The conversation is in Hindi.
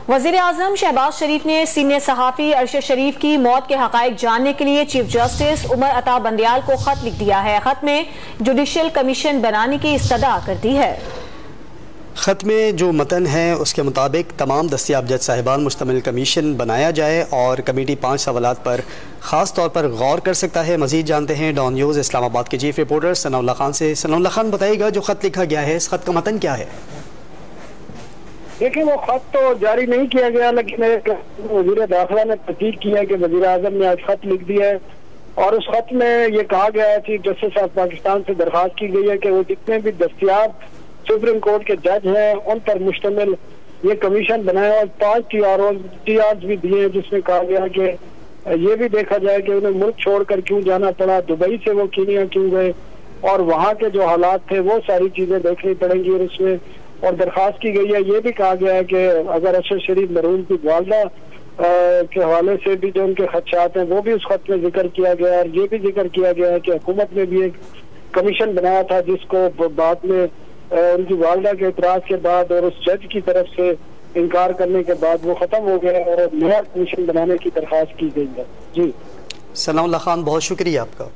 वज़ीर आज़म शहबाज शरीफ ने सीनियर सहाफ़ी अरशद शरीफ की मौत के हक़ाइक़ जानने के लिए चीफ जस्टिस उमर अता बंदियाल को खत लिख दिया है। खत में जुडिशल कमीशन बनाने की इस्तदा कर दी है। ख़त में जो मतन है उसके मुताबिक तमाम दस्तियाब जज साहिबान मुश्तमिल कमीशन बनाया जाए और कमेटी 5 सवालात पर ख़ास तौर पर गौर कर सकता है। मज़ीद जानते हैं डॉन न्यूज़ इस्लामाबाद के चीफ रिपोर्टर सनाउल्लाह खान से। सनाउल्लाह खान, बताइएगा जो ख़त लिखा गया है, इस ख़त का मतन क्या है? देखिए, वो खत तो जारी नहीं किया गया, लेकिन वज़ीर दाखिला ने तस्दीक किया कि वज़ीर आज़म ने आज खत लिख दिया है और उस खत में ये कहा गया है चीफ जस्टिस ऑफ पाकिस्तान से दरख्वास्त की गई है कि वो जितने भी दस्तियाब सुप्रीम कोर्ट के जज हैं उन पर मुश्तमिल ये कमीशन बनाए और 5 टीआरओज भी दिए हैं, जिसमें कहा गया कि ये भी देखा जाए कि उन्हें मुल्क छोड़कर क्यों जाना पड़ा, दुबई से वो कीनिया क्यों गए और वहाँ के जो हालात थे वो सारी चीजें देखनी पड़ेंगी। और उसमें और दरख्वास्त की गई है, ये भी कहा गया है कि अगर अरशद शरीफ मरहूम की वालदा के हवाले से भी जो उनके खदशात हैं वो भी उस खत में जिक्र किया गया है। और ये भी जिक्र किया गया है कि हुकूमत ने भी एक कमीशन बनाया था जिसको बाद में उनकी वालदा के इतराज के बाद और उस जज की तरफ से इनकार करने के बाद वो खत्म हो गया और नया कमीशन बनाने की दरख्वास्त की गई है। जी सनाउल्लाह खान, बहुत शुक्रिया आपका।